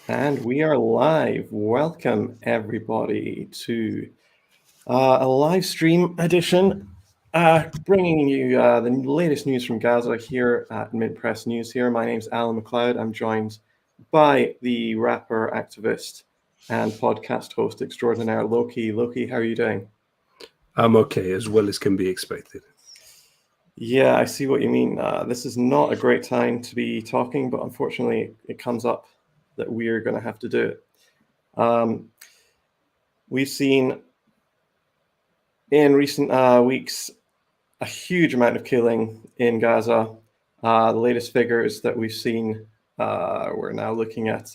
And we are live. Welcome, everybody, to a live stream edition, bringing you the latest news from Gaza here at Mint Press News here. My name's Alan MacLeod. I'm joined by the rapper, activist, and podcast host extraordinaire, Lowkey. Lowkey, how are you doing? I'm okay, as well as can be expected. Yeah, I see what you mean. This is not a great time to be talking, but unfortunately, it comes up that we're going to have to do it. We've seen in recent weeks a huge amount of killing in Gaza. The latest figures that we've seen, we're now looking at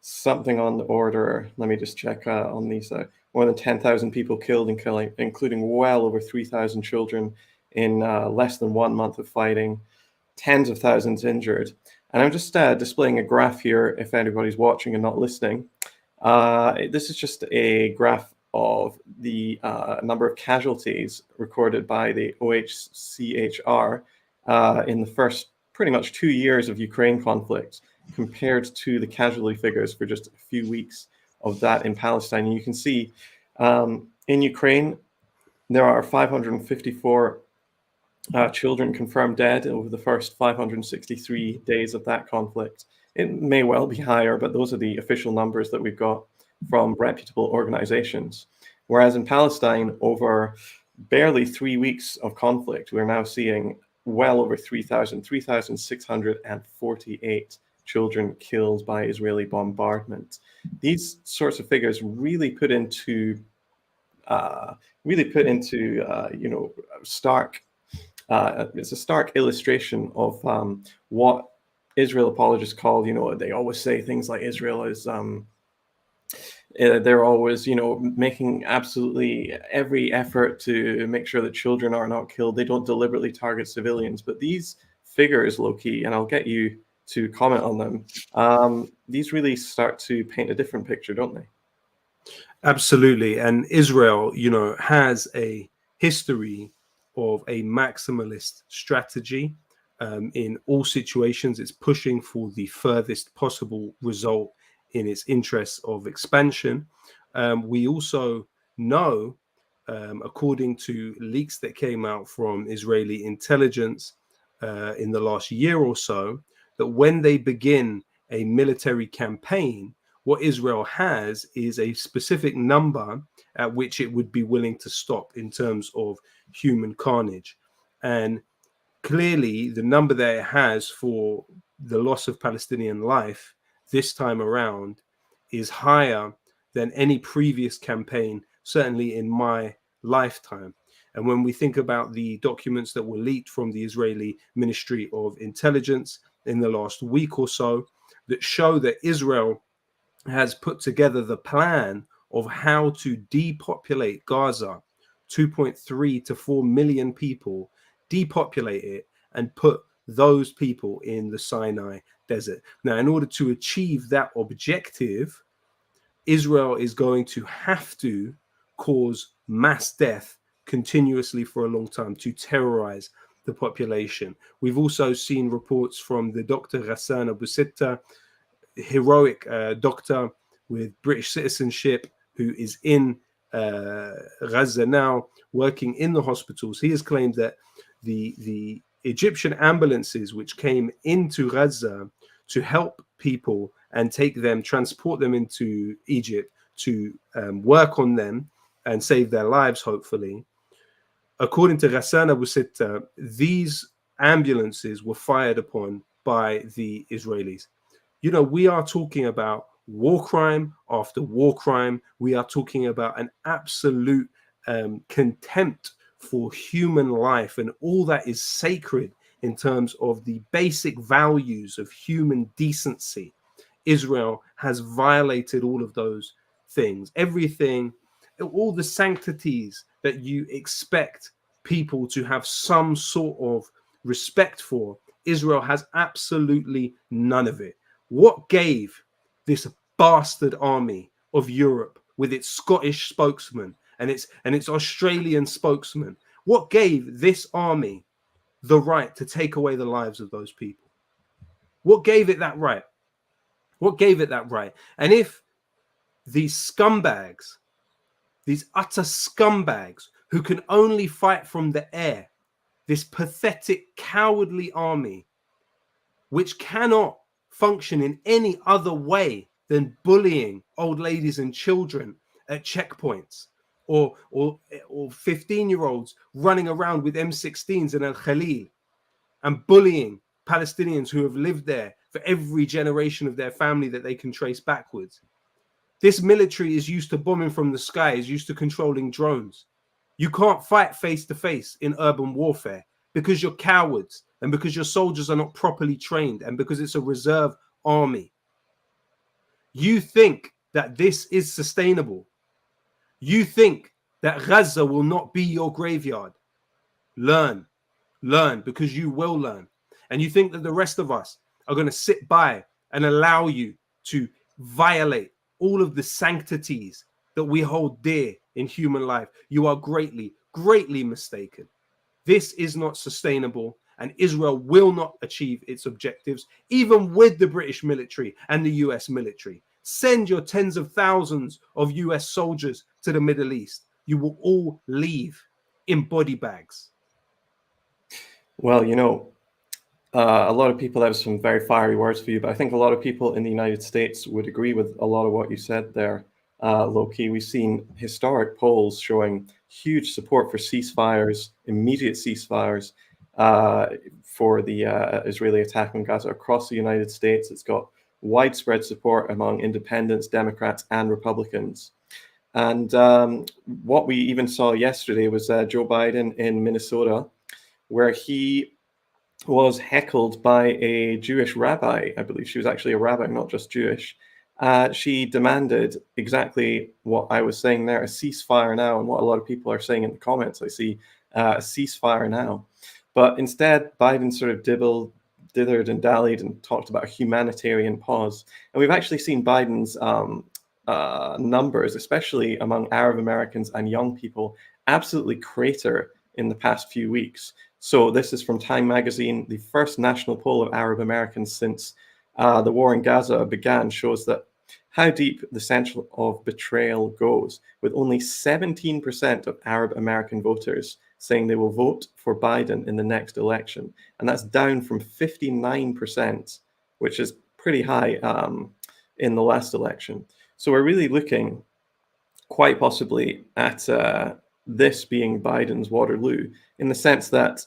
something on the order. Let me just check on these. More than 10,000 people killed, including well over 3,000 children in less than 1 month of fighting, tens of thousands injured. And I'm just displaying a graph here if anybody's watching and not listening. This is just a graph of the number of casualties recorded by the OHCHR in the first pretty much 2 years of Ukraine conflict, compared to the casualty figures for just a few weeks of that in Palestine. And you can see in Ukraine, there are 554 children confirmed dead over the first 563 days of that conflict. It may well be higher, but those are the official numbers that we've got from reputable organizations. Whereas in Palestine, over barely 3 weeks of conflict, we're now seeing well over 3,648 children killed by Israeli bombardment. These sorts of figures really put into stark. It's a stark illustration of what Israel apologists call, they always say things like Israel is, they're always, making absolutely every effort to make sure that children are not killed. They don't deliberately target civilians. But these figures, Lowkey, and I'll get you to comment on them, these really start to paint a different picture, don't they? Absolutely. And Israel, has a history of a maximalist strategy. In all situations, it's pushing for the furthest possible result in its interests of expansion. We also know, according to leaks that came out from Israeli intelligence in the last year or so, that when they begin a military campaign, what Israel has is a specific number at which it would be willing to stop in terms of human carnage. And clearly, the number that it has for the loss of Palestinian life this time around is higher than any previous campaign, certainly in my lifetime. And when we think about the documents that were leaked from the Israeli Ministry of Intelligence in the last week or so, that show that Israel has put together the plan of how to depopulate Gaza, 2.3 to 4 million people, depopulate it and put those people in the Sinai desert. Now, in order to achieve that objective, Israel is going to have to cause mass death continuously for a long time to terrorize the population. We've also seen reports from the Dr. Ghassan Abu Sitta, heroic doctor with British citizenship, who is in Gaza now, working in the hospitals. He has claimed that the Egyptian ambulances which came into Gaza to help people and transport them into Egypt to work on them and save their lives, hopefully. According to Ghassan Abu Sitta, these ambulances were fired upon by the Israelis. We are talking about war crime after war crime. We are talking about an absolute contempt for human life and all that is sacred in terms of the basic values of human decency. Israel has violated all of those things, everything, all the sanctities that you expect people to have some sort of respect for. Israel has absolutely none of it. What gave this bastard army of Europe, with its Scottish spokesman and its Australian spokesman, what gave this army the right to take away the lives of those people? What gave it that right? What gave it that right? And if these scumbags, these utter scumbags who can only fight from the air, this pathetic, cowardly army, which cannot function in any other way than bullying old ladies and children at checkpoints, or 15-year-olds running around with M16s in Al Khalil and bullying Palestinians who have lived there for every generation of their family that they can trace backwards. This military is used to bombing from the sky, is used to controlling drones. You can't fight face to face in urban warfare because you're cowards and because your soldiers are not properly trained and because it's a reserve army. You think that this is sustainable. You think that Gaza will not be your graveyard. Learn, because you will learn. And you think that the rest of us are going to sit by and allow you to violate all of the sanctities that we hold dear in human life. You are greatly, greatly mistaken. This is not sustainable, and Israel will not achieve its objectives, even with the British military and the US military. Send your tens of thousands of US soldiers to the Middle East. You will all leave in body bags. Well, a lot of people have some very fiery words for you, but I think a lot of people in the United States would agree with a lot of what you said there, Lowkey. We've seen historic polls showing huge support for ceasefires, immediate ceasefires for the Israeli attack on Gaza across the United States. It's got widespread support among independents, Democrats, and Republicans. And what we even saw yesterday was Joe Biden in Minnesota, where he was heckled by a Jewish rabbi. I believe she was actually a rabbi, not just Jewish. She demanded exactly what I was saying there, a ceasefire now, and what a lot of people are saying in the comments. I see a ceasefire now. But instead, Biden sort of dithered and dallied and talked about a humanitarian pause. And we've actually seen Biden's numbers, especially among Arab Americans and young people, absolutely crater in the past few weeks. So this is from Time magazine. The first national poll of Arab Americans since the war in Gaza began shows that how deep the central of betrayal goes, with only 17% of Arab American voters saying they will vote for Biden in the next election. And that's down from 59%, which is pretty high in the last election. So we're really looking quite possibly at this being Biden's Waterloo, in the sense that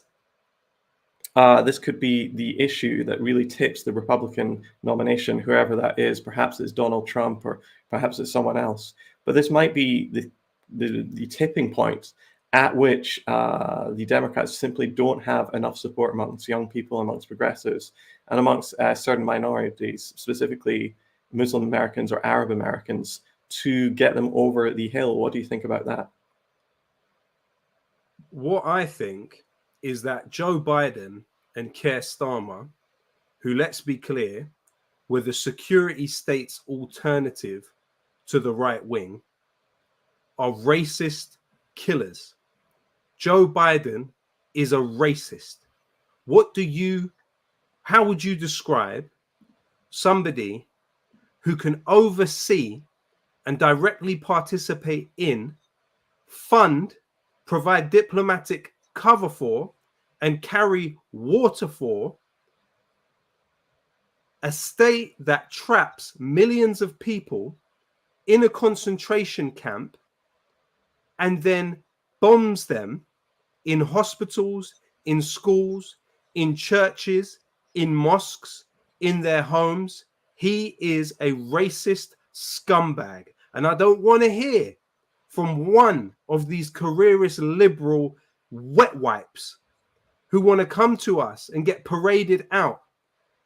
this could be the issue that really tips the Republican nomination, whoever that is. Perhaps it's Donald Trump, or perhaps it's someone else. But this might be the tipping point at which the Democrats simply don't have enough support amongst young people, amongst progressives, and amongst certain minorities, specifically Muslim Americans or Arab Americans, to get them over the hill. What do you think about that? What I think is that Joe Biden and Keir Starmer, who, let's be clear, were the security state's alternative to the right wing, are racist killers. Joe Biden is a racist. How would you describe somebody who can oversee and directly participate in, fund, provide diplomatic cover for, and carry water for a state that traps millions of people in a concentration camp and then bombs them in hospitals, in schools, in churches, in mosques, in their homes? He is a racist scumbag. And I don't want to hear from one of these careerist liberal wet wipes who want to come to us and get paraded out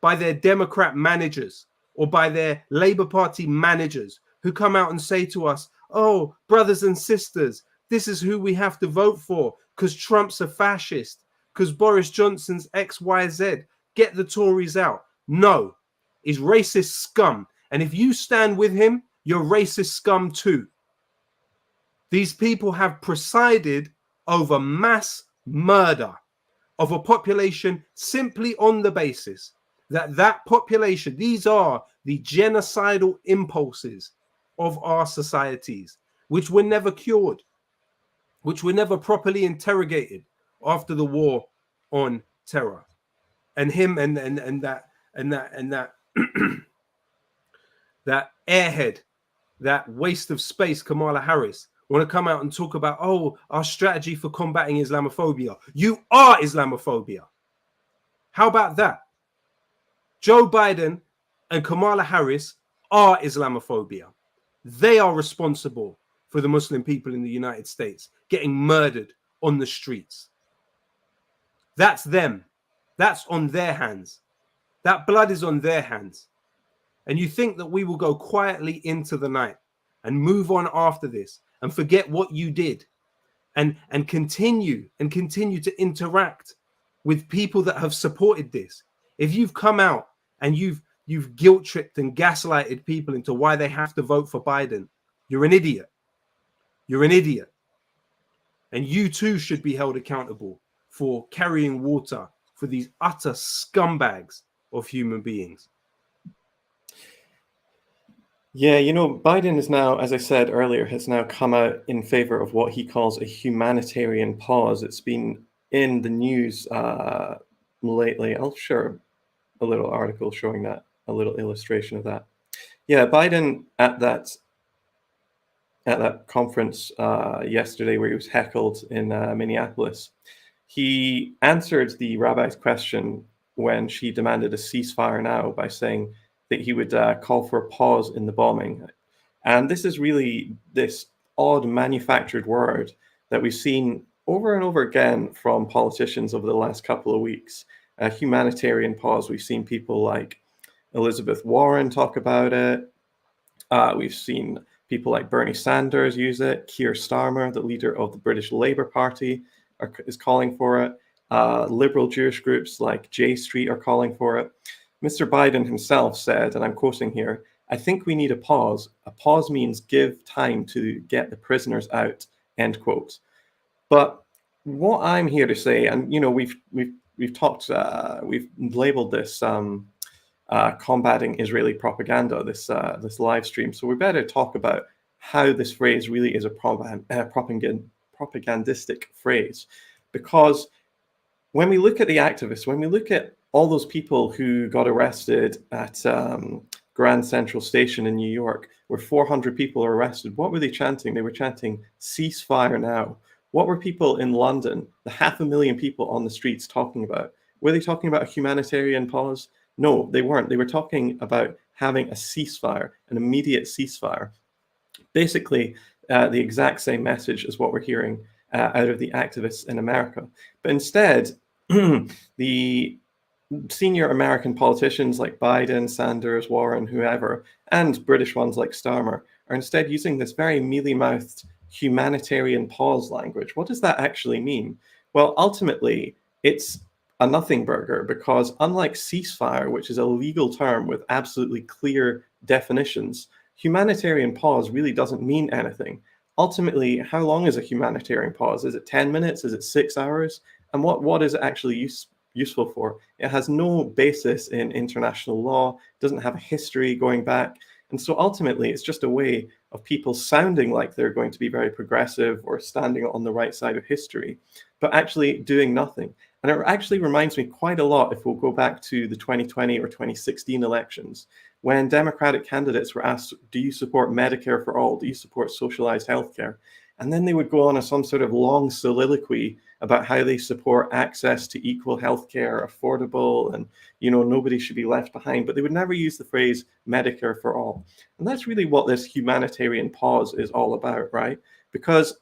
by their Democrat managers or by their Labour Party managers who come out and say to us, oh, brothers and sisters, this is who we have to vote for because Trump's a fascist, because Boris Johnson's XYZ. Get the Tories out. No, he's racist scum. And if you stand with him, you're racist scum too. These people have presided over mass murder of a population simply on the basis that population, these are the genocidal impulses of our societies, which were never cured, which were never properly interrogated after the war on terror. And him and that that airhead, that waste of space, Kamala Harris, want to come out and talk about, oh, our strategy for combating Islamophobia. You are Islamophobia. How about that? Joe Biden and Kamala Harris are Islamophobia. They are responsible for the Muslim people in the United States getting murdered on the streets. That's them. That's on their hands. That blood is on their hands. And you think that we will go quietly into the night and move on after this and forget what you did and continue to interact with people that have supported this. If you've come out and you've guilt tripped and gaslighted people into why they have to vote for Biden, you're an idiot. You're an idiot. And you too should be held accountable for carrying water for these utter scumbags of human beings. Yeah, you know, Biden is now, as I said earlier, has now come out in favor of what he calls a humanitarian pause. It's been in the news lately. I'll share a little article showing that, a little illustration of that. Yeah, Biden at that conference yesterday where he was heckled in Minneapolis, he answered the rabbi's question when she demanded a ceasefire now by saying that he would call for a pause in the bombing. And this is really this odd manufactured word that we've seen over and over again from politicians over the last couple of weeks. A humanitarian pause. We've seen people like Elizabeth Warren talk about it. We've seen people like Bernie Sanders use it. Keir Starmer, the leader of the British Labour Party, is calling for it. Liberal Jewish groups like J Street are calling for it. Mr. Biden himself said, and I'm quoting here, "I think we need a pause. A pause means give time to get the prisoners out," end quote. But what I'm here to say, and you know, we've talked, we've labeled this combating Israeli propaganda, this live stream. So we better talk about how this phrase really is a propagandistic phrase, because when we look at the activists, when we look at all those people who got arrested at Grand Central Station in New York, where 400 people are arrested, what were they chanting? They were chanting, "Ceasefire now." What were people in London, the 500,000 people on the streets, talking about? Were they talking about a humanitarian pause? No, they weren't. They were talking about having a ceasefire, an immediate ceasefire. Basically, the exact same message as what we're hearing out of the activists in America. But instead, the senior American politicians like Biden, Sanders, Warren, whoever, and British ones like Starmer are instead using this very mealy-mouthed humanitarian pause language. What does that actually mean? Well, ultimately, it's a nothing burger, because unlike ceasefire, which is a legal term with absolutely clear definitions, humanitarian pause really doesn't mean anything. Ultimately, how long is a humanitarian pause? Is it 10 minutes? Is it 6 hours? And what is it actually useful for? It has no basis in international law, doesn't have a history going back. And so ultimately, it's just a way of people sounding like they're going to be very progressive or standing on the right side of history, but actually doing nothing. And it actually reminds me quite a lot, if we'll go back to the 2020 or 2016 elections, when Democratic candidates were asked, do you support Medicare for all? Do you support socialized healthcare? And then they would go on some sort of long soliloquy about how they support access to equal healthcare, affordable, and nobody should be left behind. But they would never use the phrase Medicare for all. And that's really what this humanitarian pause is all about, right? Because,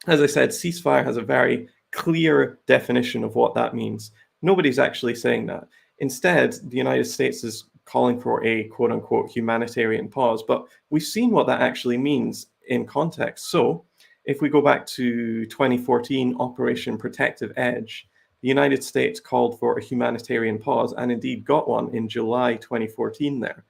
as I said, ceasefire has a very clear definition of what that means. Nobody's actually saying that. Instead, the United States is calling for a quote unquote humanitarian pause, but we've seen what that actually means in context. So if we go back to 2014 Operation Protective Edge, the United States called for a humanitarian pause and indeed got one in July 2014 there.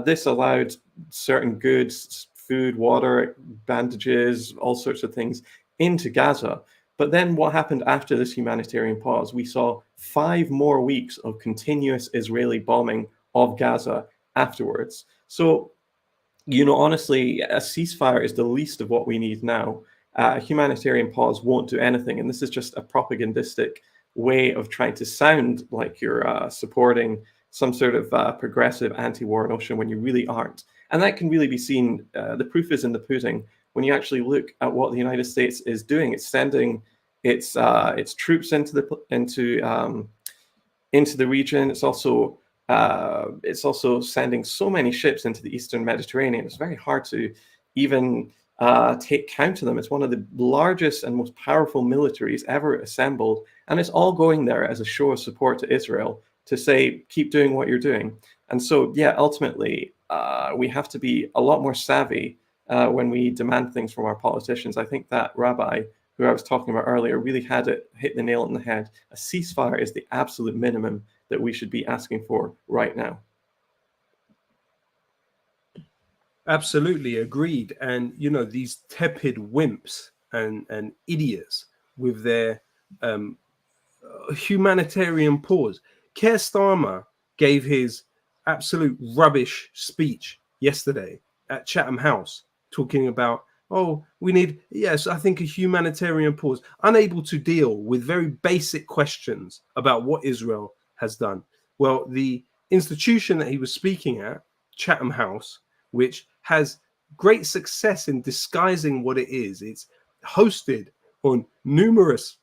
This allowed certain goods, food, water, bandages, all sorts of things into Gaza. But then what happened after this humanitarian pause? We saw 5 more weeks of continuous Israeli bombing of Gaza afterwards. So, you know, honestly, a ceasefire is the least of what we need now. A humanitarian pause won't do anything, and this is just a propagandistic way of trying to sound like you're supporting some sort of progressive anti-war notion when you really aren't. And that can really be seen. The proof is in the pudding when you actually look at what the United States is doing. It's sending its troops into the region. It's also sending so many ships into the Eastern Mediterranean. It's very hard to even take count of them. It's one of the largest and most powerful militaries ever assembled, and it's all going there as a show of support to Israel to say, keep doing what you're doing. And so, yeah, ultimately, we have to be a lot more savvy when we demand things from our politicians. I think that rabbi who I was talking about earlier really hit the nail on the head. A ceasefire is the absolute minimum that we should be asking for right now. Absolutely agreed. And, you know, these tepid wimps and idiots with their humanitarian pause. Keir Starmer gave his absolute rubbish speech yesterday at Chatham House, talking about, oh, we need, yes, I think a humanitarian pause, unable to deal with very basic questions about what Israel has done. Well, the institution that he was speaking at, Chatham House, which has great success in disguising what it is, it's hosted on numerous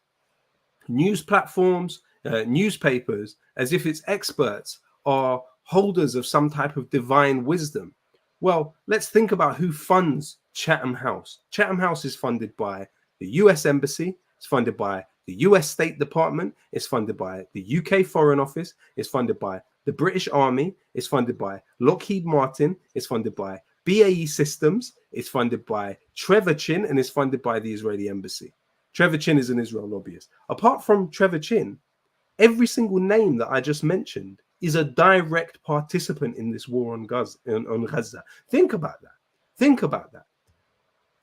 news platforms, newspapers, as if its experts are holders of some type of divine wisdom. Well, let's think about who funds Chatham House. Chatham House is funded by the US Embassy, it's funded by the US State Department, it's funded by the UK Foreign Office, it's funded by the British Army, it's funded by Lockheed Martin, it's funded by BAE Systems, it's funded by Trevor Chin, and it's funded by the Israeli Embassy. Trevor Chin is an Israel lobbyist. Apart from Trevor Chin, every single name that I just mentioned is a direct participant in this war on Gaza. Think about that. Think about that.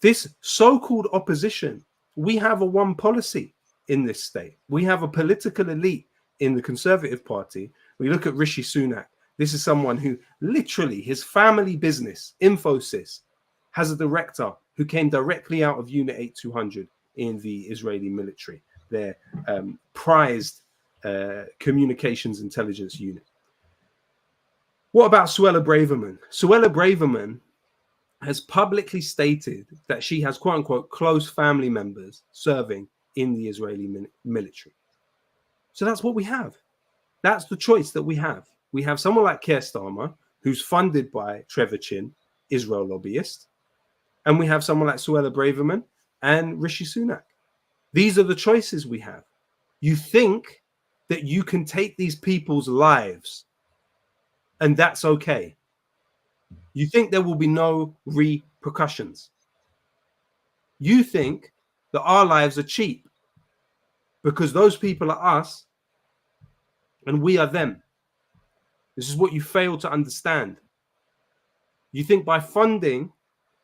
This so-called opposition, we have a one policy in this state. We have a political elite in the Conservative Party. We look at Rishi Sunak. This is someone who literally, his family business, Infosys, has a director who came directly out of Unit 8200 in the Israeli military, their prized communications intelligence unit. What about Suella Braverman? Suella Braverman has publicly stated that she has, quote unquote, close family members serving in the Israeli military. So that's what we have. That's the choice that we have. We have someone like Keir Starmer, who's funded by Trevor Chin, Israel lobbyist, and we have someone like Suella Braverman and Rishi Sunak. These are the choices we have. You think that you can take these people's lives and that's okay. You think there will be no repercussions. You think that our lives are cheap because those people are us and we are them. This is what you fail to understand. You think by funding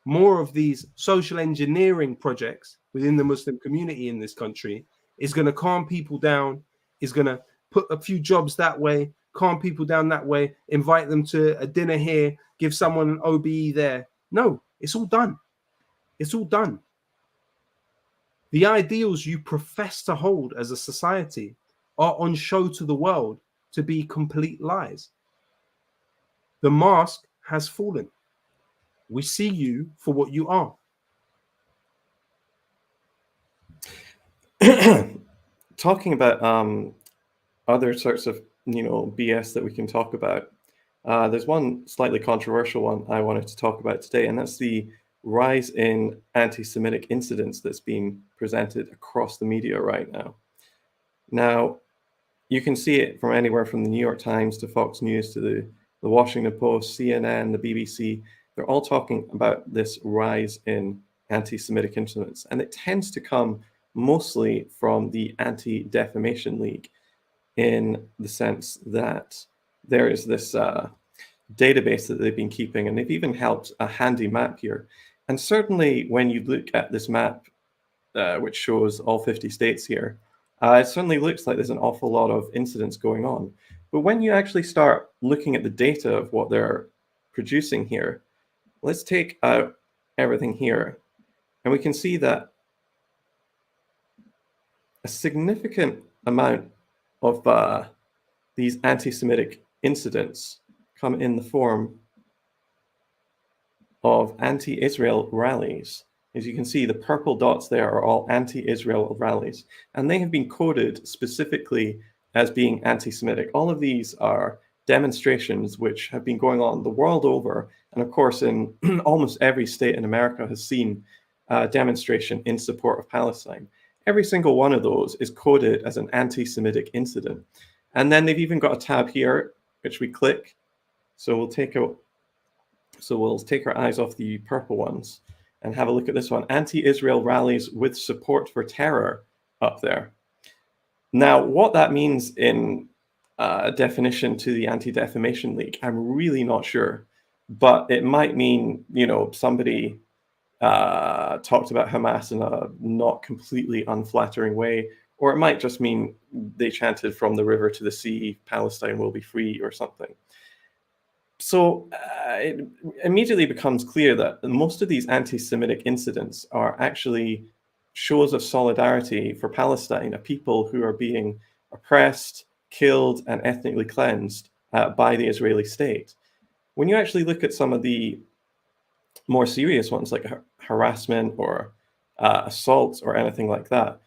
more of these social engineering projects within the Muslim community in this country is going to calm people down, is going to put a few jobs that way, calm people down that way, invite them to a dinner here, give someone an OBE there. No, it's all done. It's all done. The ideals you profess to hold as a society are on show to the world to be complete lies. The mask has fallen. We see you for what you are. Talking about other sorts of BS that we can talk about, there's one slightly controversial one I wanted to talk about today, and that's the rise in anti-Semitic incidents that's being presented across the media right now. Now, you can see it from anywhere from the New York Times to Fox News to the Washington Post, CNN, the BBC. They're all talking about this rise in anti-Semitic incidents, and it tends to come mostly from the Anti-Defamation League, in the sense that there is this database that they've been keeping, and they've even helped a handy map here. And certainly when you look at this map, which shows all 50 states here, it certainly looks like there's an awful lot of incidents going on. But when you actually start looking at the data of what they're producing here. Let's take out everything here, and we can see that a significant amount of these anti-Semitic incidents come in the form of anti-Israel rallies. As you can see, the purple dots there are all anti-Israel rallies, and they have been coded specifically as being anti-Semitic. All of these are demonstrations which have been going on the world over, and of course in almost every state in America has seen a demonstration in support of Palestine. Every single one of those is coded as an anti-Semitic incident. And then they've even got a tab here, which we click. So we'll take our eyes off the purple ones and have a look at this one, anti-Israel rallies with support for terror up there. Now, what that means in definition to the Anti-Defamation League, I'm really not sure, but it might mean, somebody talked about Hamas in a not completely unflattering way, or it might just mean they chanted from the river to the sea, Palestine will be free or something. So it immediately becomes clear that most of these anti-Semitic incidents are actually shows of solidarity for Palestine, a people who are being oppressed, killed, and ethnically cleansed by the Israeli state. When you actually look at some of the more serious ones like harassment or assaults or anything like that,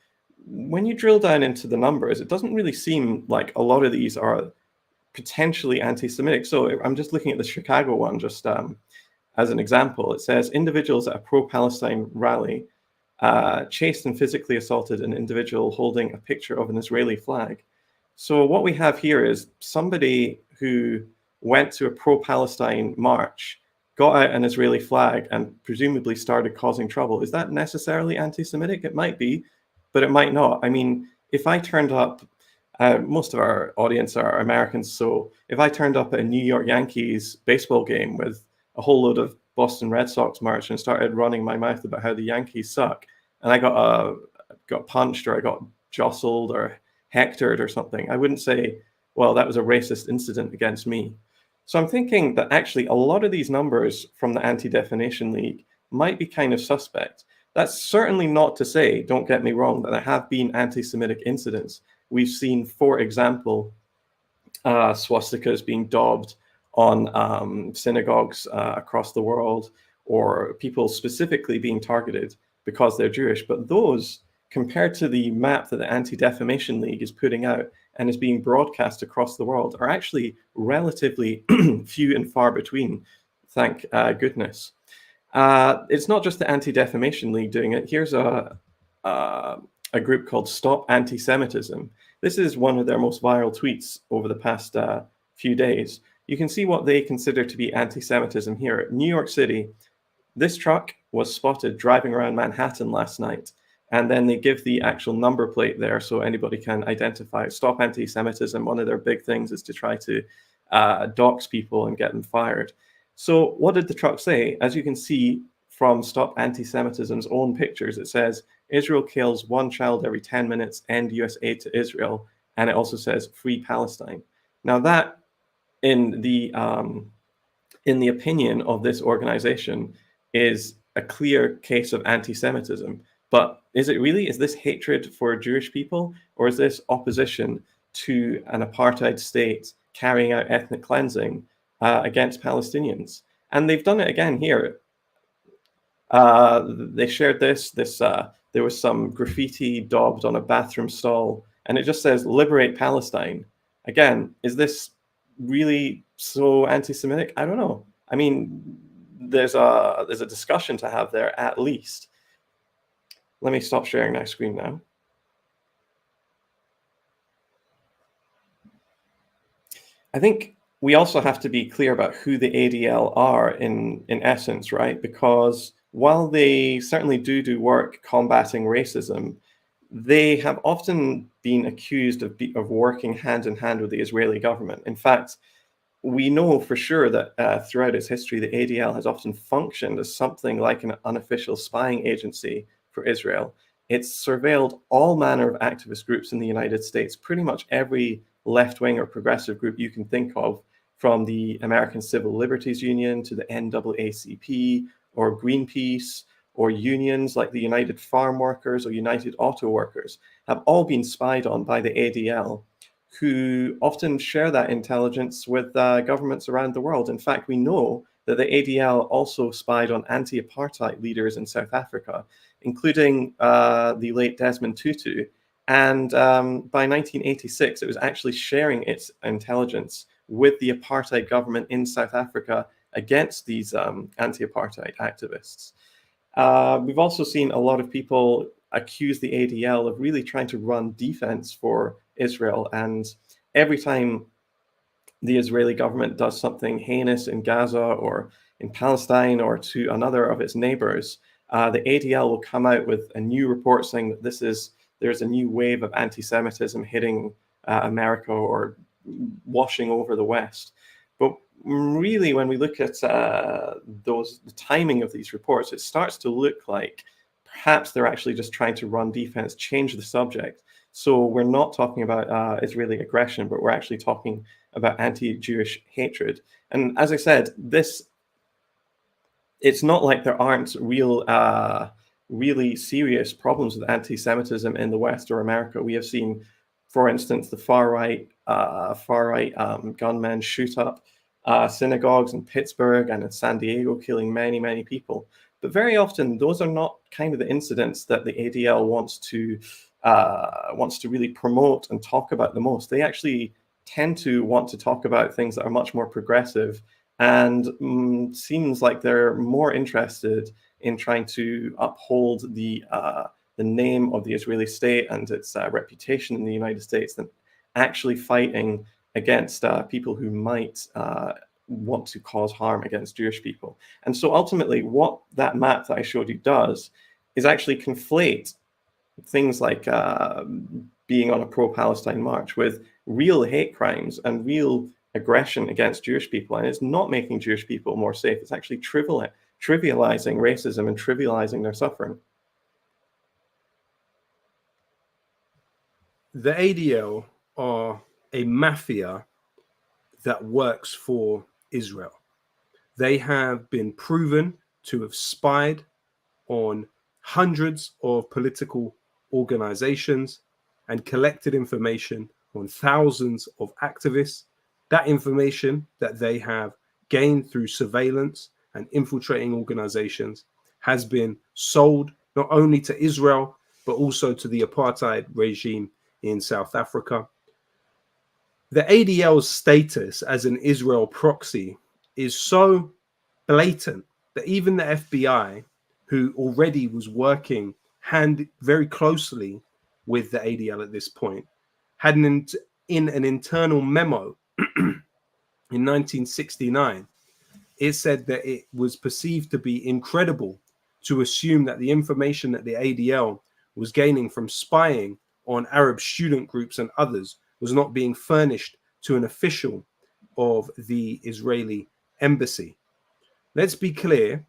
when you drill down into the numbers, it doesn't really seem like a lot of these are potentially anti-Semitic. So I'm just looking at the Chicago one just as an example. It says individuals at a pro-Palestine rally chased and physically assaulted an individual holding a picture of an Israeli flag. So what we have here is somebody who went to a pro-Palestine march, got out an Israeli flag, and presumably started causing trouble. Is that necessarily anti-Semitic? It might be, but it might not. I mean, if I turned up, most of our audience are Americans, so if I turned up at a New York Yankees baseball game with a whole load of Boston Red Sox merch and started running my mouth about how the Yankees suck, and I got punched or I got jostled or hectored or something, I wouldn't say, well, that was a racist incident against me. So I'm thinking that actually a lot of these numbers from the Anti-Defamation League might be kind of suspect. That's certainly not to say, don't get me wrong, that there have been anti-Semitic incidents. We've seen, for example, swastikas being daubed on synagogues across the world, or people specifically being targeted because they're Jewish. But those, compared to the map that the Anti-Defamation League is putting out and is being broadcast across the world, are actually relatively few and far between, thank goodness. It's not just the Anti-Defamation League doing it. Here's a group called Stop Anti-Semitism. This is one of their most viral tweets over the past few days. You can see what they consider to be anti-Semitism here. New York City, this truck was spotted driving around Manhattan last night. And then they give the actual number plate there so anybody can identify. Stop Anti-Semitism, one of their big things is to try to dox people and get them fired. So what did the truck say? As you can see from Stop Anti-Semitism's own pictures, it says, Israel kills one child every 10 minutes, end US aid to Israel. And it also says, free Palestine. Now that, in the opinion of this organization, is a clear case of anti-Semitism. But is it really? Is this hatred for Jewish people? Or is this opposition to an apartheid state carrying out ethnic cleansing against Palestinians? And they've done it again here. They shared this. There was some graffiti daubed on a bathroom stall, and it just says, liberate Palestine. Again, is this really so anti-Semitic? I don't know. I mean, there's a discussion to have there at least. Let me stop sharing my screen now. I think we also have to be clear about who the ADL are in essence, right? Because while they certainly do work combating racism, they have often been accused of working hand in hand with the Israeli government. In fact, we know for sure that throughout its history, the ADL has often functioned as something like an unofficial spying agency for Israel. It's surveilled all manner of activist groups in the United States, pretty much every left-wing or progressive group you can think of, from the American Civil Liberties Union to the NAACP or Greenpeace, or unions like the United Farm Workers or United Auto Workers, have all been spied on by the ADL, who often share that intelligence with governments around the world. In fact, we know that the ADL also spied on anti-apartheid leaders in South Africa, including the late Desmond Tutu. And by 1986, it was actually sharing its intelligence with the apartheid government in South Africa against these anti-apartheid activists. We've also seen a lot of people accuse the ADL of really trying to run defense for Israel. And every time the Israeli government does something heinous in Gaza or in Palestine or to another of its neighbors, the ADL will come out with a new report saying that there's a new wave of anti-Semitism hitting America or washing over the West. But really, when we look at the timing of these reports, it starts to look like perhaps they're actually just trying to run defense, change the subject. So we're not talking about Israeli aggression, but we're actually talking about anti-Jewish hatred. And as I said, it's not like there aren't really serious problems with anti-Semitism in the West or America. We have seen, for instance, the far right gunmen shoot up synagogues in Pittsburgh and in San Diego, killing many, many people. But very often, those are not kind of the incidents that the ADL wants to really promote and talk about the most. They actually tend to want to talk about things that are much more progressive, and seems like they're more interested in trying to uphold the name of the Israeli state and its reputation in the United States than actually fighting against people who might want to cause harm against Jewish people. And so ultimately, what that map that I showed you does is actually conflate things like being on a pro-Palestine march with real hate crimes and real aggression against Jewish people. And it's not making Jewish people more safe. It's actually trivializing racism and trivializing their suffering. The ADL are a mafia that works for Israel. They have been proven to have spied on hundreds of political organizations and collected information on thousands of activists. That information that they have gained through surveillance and infiltrating organizations has been sold not only to Israel, but also to the apartheid regime in South Africa. The ADL's status as an Israel proxy is so blatant that even the FBI, who already was working very closely with the ADL at this point, had in an internal memo in 1969, it said that it was perceived to be incredible to assume that the information that the ADL was gaining from spying on Arab student groups and others was not being furnished to an official of the Israeli embassy. Let's be clear,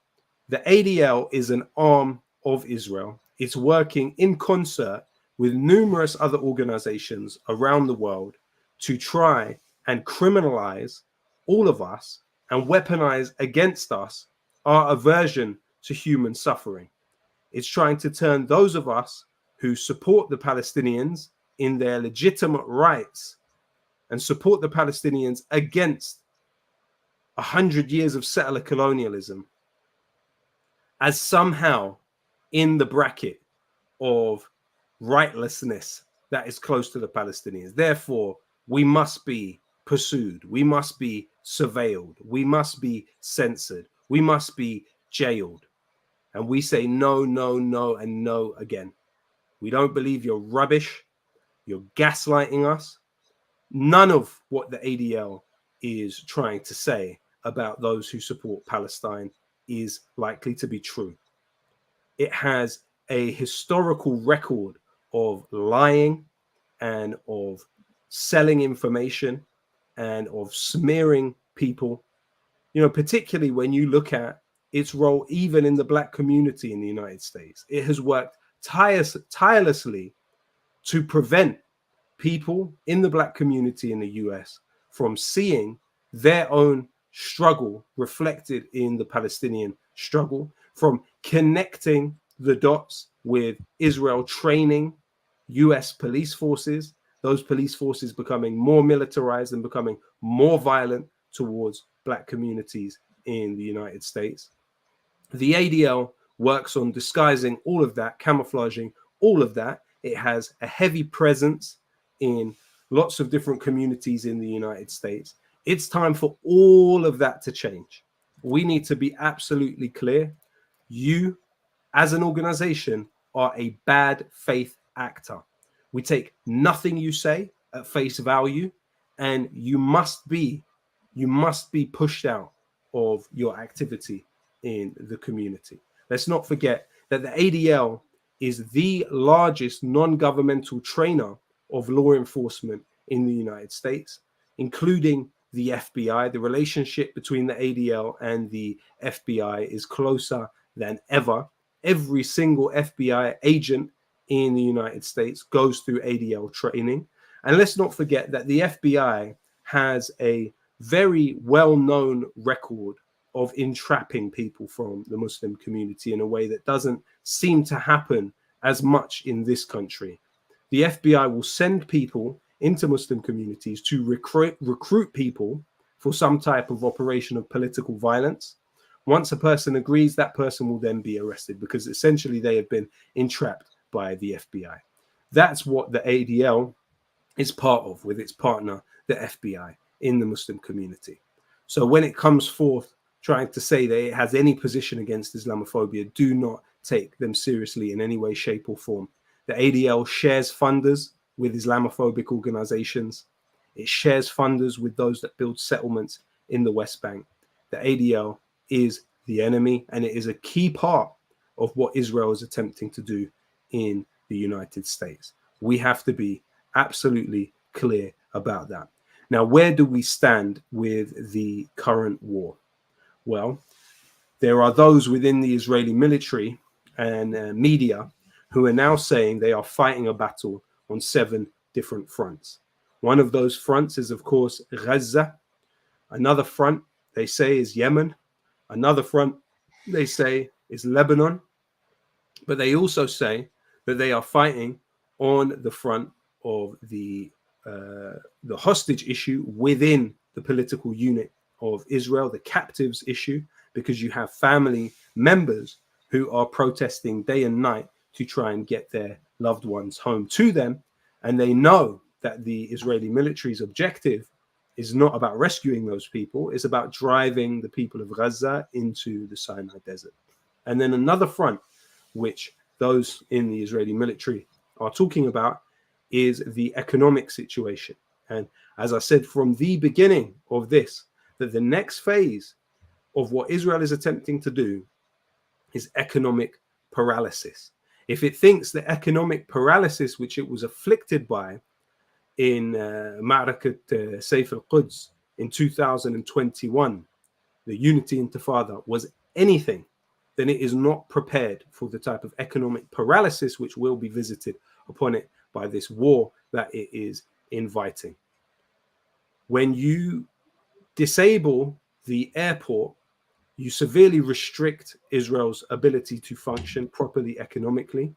the ADL is an arm of Israel. It's working in concert with numerous other organizations around the world to try and criminalize all of us and weaponize against us our aversion to human suffering. It's trying to turn those of us who support the Palestinians in their legitimate rights and support the Palestinians against 100 years of settler colonialism as somehow in the bracket of rightlessness that is close to the Palestinians. Therefore, we must be pursued. We must be surveilled. We must be censored. We must be jailed. And we say no, no, no, and no again. We don't believe you're rubbish. You're gaslighting us. None of what the ADL is trying to say about those who support Palestine is likely to be true. It has a historical record of lying and of selling information and of smearing people, particularly when you look at its role even in the Black community in the United States. It has worked tirelessly to prevent people in the Black community in the US from seeing their own struggle reflected in the Palestinian struggle, from connecting the dots with Israel training US police forces, those police forces becoming more militarized and becoming more violent towards Black communities in the United States. The ADL works on disguising all of that, camouflaging all of that. It has a heavy presence in lots of different communities in the United States. It's time for all of that to change. We need to be absolutely clear. You, as an organization, are a bad faith actor. We take nothing you say at face value, and you must be pushed out of your activity in the community. Let's not forget that the ADL is the largest non-governmental trainer of law enforcement in the United States, including the FBI. The relationship between the ADL and the FBI is closer than ever. Every single FBI agent in the United States goes through ADL training. And let's not forget that the FBI has a very well-known record of entrapping people from the Muslim community in a way that doesn't seem to happen as much in this country. The FBI will send people into Muslim communities to recruit people for some type of operation of political violence. Once a person agrees, that person will then be arrested because essentially they have been entrapped by the FBI. That's what the ADL is part of with its partner, the FBI, in the Muslim community. So when it comes forth trying to say that it has any position against Islamophobia, do not take them seriously in any way, shape, or form. The ADL shares funders with Islamophobic organizations. It shares funders with those that build settlements in the West Bank. The ADL is the enemy, and it is a key part of what Israel is attempting to do in the United States. We have to be absolutely clear about that. Now, where do we stand with the current war? Well, there are those within the Israeli military and media who are now saying they are fighting a battle on 7 different fronts. One of those fronts is, of course, Gaza. Another front, they say, is Yemen. Another front, they say, is Lebanon. But they also say that they are fighting on the front of the hostage issue within the political unit of Israel, the captives issue, because you have family members who are protesting day and night to try and get their loved ones home to them. And they know that the Israeli military's objective is not about rescuing those people. It's about driving the people of Gaza into the Sinai Desert. And then another front, which those in the Israeli military are talking about, is the economic situation. And as I said from the beginning of this, that the next phase of what Israel is attempting to do is economic paralysis. If it thinks the economic paralysis which it was afflicted by in Ma'rakat Sayf al-Quds in 2021, the Unity Intifada, was anything, then it is not prepared for the type of economic paralysis which will be visited upon it by this war that it is inviting. When you disable the airport, you severely restrict Israel's ability to function properly economically.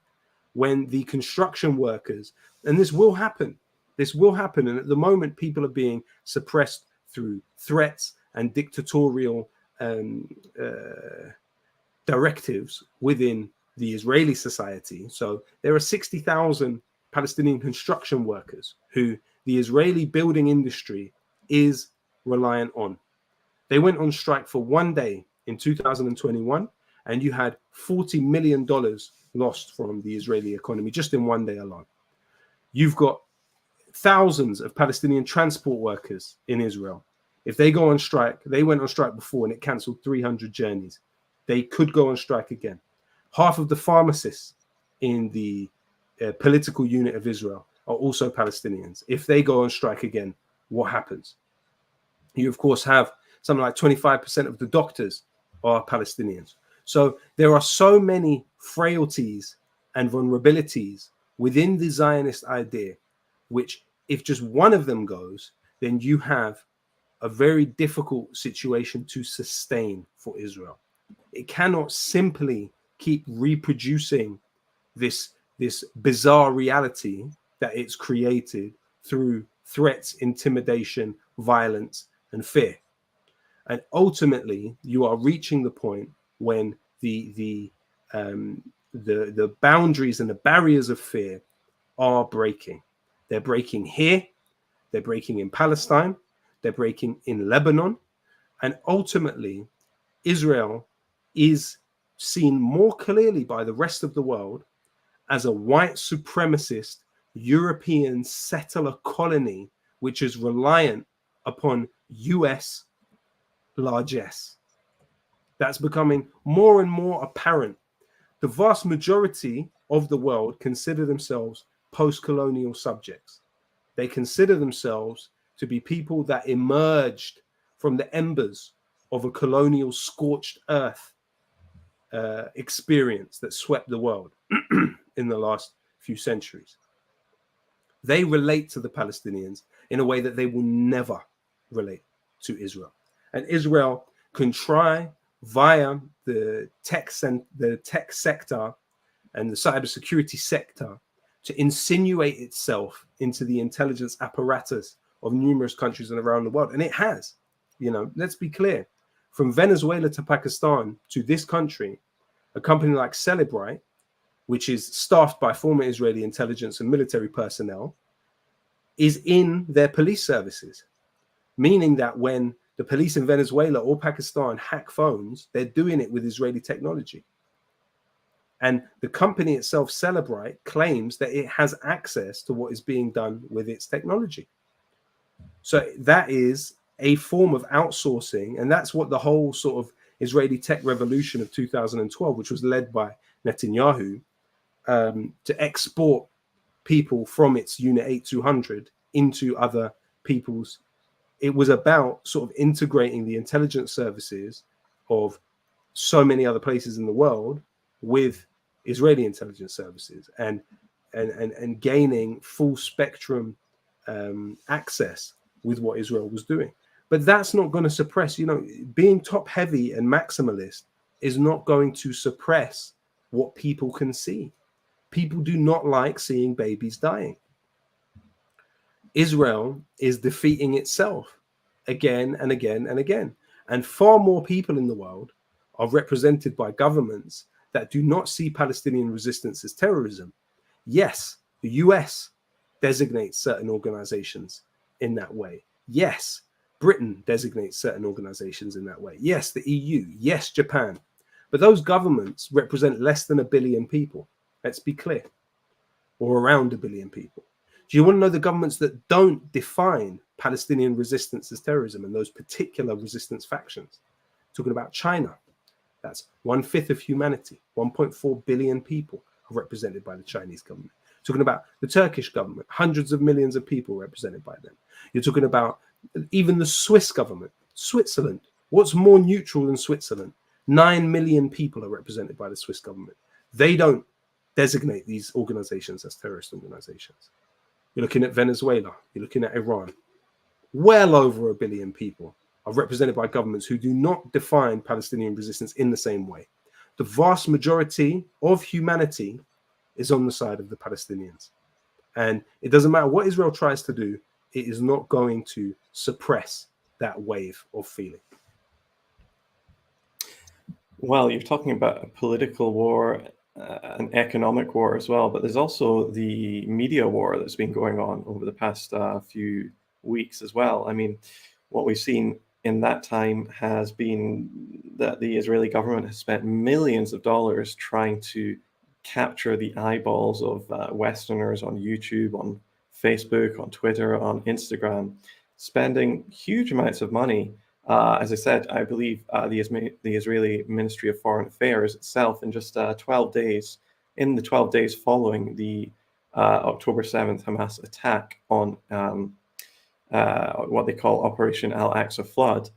When the construction workers, and this will happen, and at the moment people are being suppressed through threats and dictatorial directives within the Israeli society. So there are 60,000 Palestinian construction workers who the Israeli building industry is reliant on. They went on strike for one day in 2021, and you had $40 million lost from the Israeli economy just in one day alone. You've got thousands of Palestinian transport workers in Israel. If they go on strike, they went on strike before and it cancelled 300 journeys. They could go on strike again. Half of the pharmacists in the political unit of Israel are also Palestinians. If they go on strike again, what happens? You, of course, have something like 25% of the doctors are Palestinians. So there are so many frailties and vulnerabilities within the Zionist idea, which if just one of them goes, then you have a very difficult situation to sustain for Israel. It cannot simply keep reproducing this bizarre reality that it's created through threats, intimidation, violence, and fear. And ultimately, you are reaching the point when the boundaries and the barriers of fear are breaking. They're breaking here, they're breaking in Palestine, they're breaking in Lebanon, and ultimately, Israel is seen more clearly by the rest of the world as a white supremacist European settler colony, which is reliant upon US largesse. That's becoming more and more apparent. The vast majority of the world consider themselves post-colonial subjects. They consider themselves to be people that emerged from the embers of a colonial scorched earth experience that swept the world in the last few centuries. They relate to the Palestinians in a way that they will never relate to Israel. And Israel can try via the tech sector and the cybersecurity sector to insinuate itself into the intelligence apparatus of numerous countries and around the world. And it has, let's be clear. From Venezuela to Pakistan to this country, a company like Celebrite, which is staffed by former Israeli intelligence and military personnel, is in their police services, meaning that when the police in Venezuela or Pakistan hack phones, they're doing it with Israeli technology. And the company itself, Celebrite, claims that it has access to what is being done with its technology. So that is a form of outsourcing. And that's what the whole sort of Israeli tech revolution of 2012, which was led by Netanyahu, to export people from its Unit 8200 into other people's. It was about sort of integrating the intelligence services of so many other places in the world with Israeli intelligence services and gaining full spectrum access with what Israel was doing. But that's not going to suppress, being top heavy and maximalist is not going to suppress what people can see. People do not like seeing babies dying. Israel is defeating itself again and again and again. And far more people in the world are represented by governments that do not see Palestinian resistance as terrorism. Yes, the US designates certain organizations in that way. Yes, Britain designates certain organizations in that way. Yes, the EU. Yes, Japan. But those governments represent less than 1 billion people. Let's be clear. Or around 1 billion people. Do you want to know the governments that don't define Palestinian resistance as terrorism and those particular resistance factions? Talking about China. That's 1/5 of humanity. 1.4 billion people are represented by the Chinese government. Talking about the Turkish government, hundreds of millions of people represented by them. You're talking about even the Swiss government, Switzerland. What's more neutral than Switzerland? 9 million people are represented by the Swiss government. They don't designate these organizations as terrorist organizations. You're looking at Venezuela. You're looking at Iran. Well over 1 billion people are represented by governments who do not define Palestinian resistance in the same way. The vast majority of humanity is on the side of the Palestinians. And it doesn't matter what Israel tries to do, it is not going to suppress that wave of feeling. Well, you're talking about a political war, an economic war as well, but there's also the media war that's been going on over the past few weeks as well. I mean, what we've seen in that time has been that the Israeli government has spent millions of dollars trying to capture the eyeballs of Westerners on YouTube, on Facebook, on Twitter, on Instagram, spending huge amounts of money. As I said, I believe the Israeli Ministry of Foreign Affairs itself, in just 12 days, in the 12 days following the October 7th Hamas attack on what they call Operation Al-Aqsa Flood,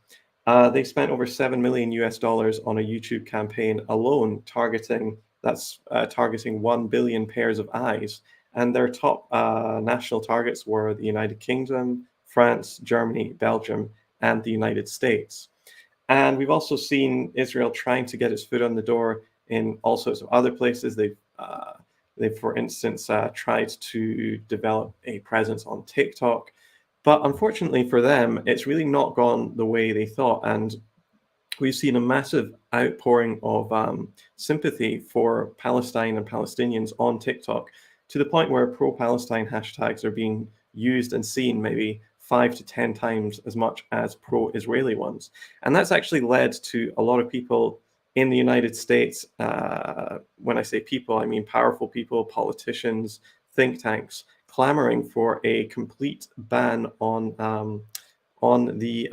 they spent over $7 million on a YouTube campaign alone, targeting 1 billion pairs of eyes. And their top national targets were the United Kingdom, France, Germany, Belgium, and the United States. And we've also seen Israel trying to get its foot on the door in all sorts of other places. They've for instance, tried to develop a presence on TikTok. But unfortunately for them, it's really not gone the way they thought. And we've seen a massive outpouring of sympathy for Palestine and Palestinians on TikTok, to the point where pro-Palestine hashtags are being used and seen maybe 5 to 10 times as much as pro-Israeli ones. And that's actually led to a lot of people in the United States, when I say people, I mean powerful people, politicians, think tanks, clamoring for a complete ban on the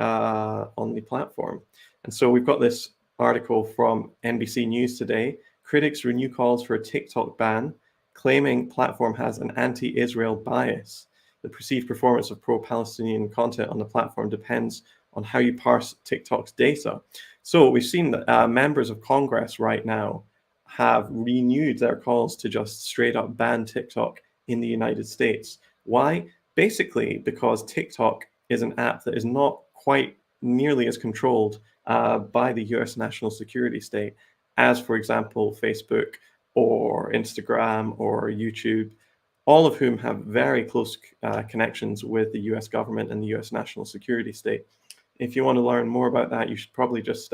platform. And so we've got this article from NBC News today. Critics renew calls for a TikTok ban, claiming platform has an anti-Israel bias. The perceived performance of pro-Palestinian content on the platform depends on how you parse TikTok's data. So we've seen that members of Congress right now have renewed their calls to just straight up ban TikTok in the United States. Why? Basically because TikTok is an app that is not quite nearly as controlled by the US national security state as, for example, Facebook or Instagram or YouTube, all of whom have very close connections with the US government and the US national security state. If you want to learn more about that, you should probably just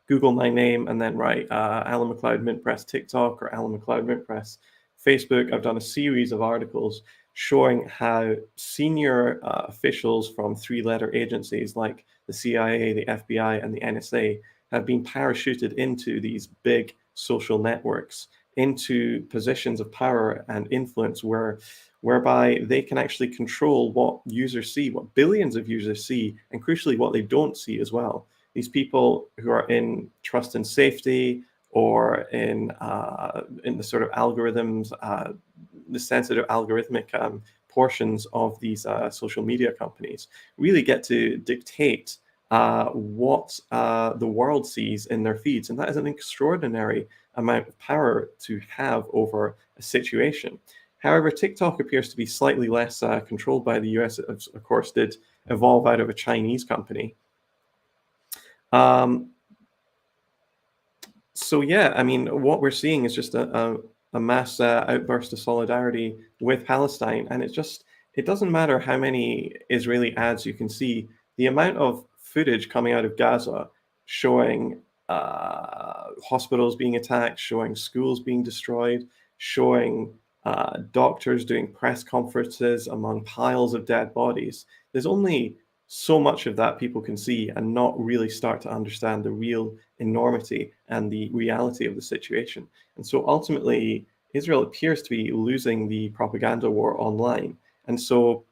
Google my name and then write Alan MacLeod Mintpress TikTok or Alan MacLeod Mintpress Facebook. I've done a series of articles showing how senior officials from three-letter agencies like the CIA, the FBI, and the NSA have been parachuted into these big social networks, into positions of power and influence whereby they can actually control what users see, what billions of users see, and crucially, what they don't see as well. These people who are in trust and safety, or in the sort of algorithms, the sensitive algorithmic portions of these social media companies, really get to dictate what the world sees in their feeds. And that is an extraordinary amount of power to have over a situation. However, TikTok appears to be slightly less controlled by the US. It, of course, did evolve out of a Chinese company. So yeah, I mean, what we're seeing is just a mass outburst of solidarity with Palestine, and it doesn't matter how many Israeli ads you can see. The amount of footage coming out of Gaza showing hospitals being attacked, showing schools being destroyed, showing doctors doing press conferences among piles of dead bodies. There's only so much of that people can see and not really start to understand the real enormity and the reality of the situation. And so ultimately, Israel appears to be losing the propaganda war online. And so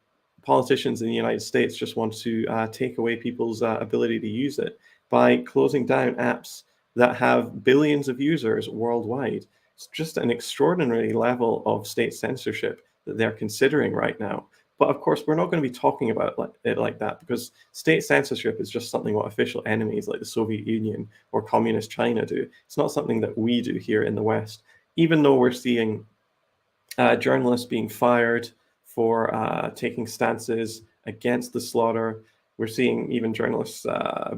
politicians in the United States just want to take away people's ability to use it by closing down apps that have billions of users worldwide. It's just an extraordinary level of state censorship that they're considering right now. But of course, we're not going to be talking about it like that, because state censorship is just something what official enemies like the Soviet Union or communist China do. It's not something that we do here in the West, even though we're seeing journalists being fired for taking stances against the slaughter. We're seeing even journalists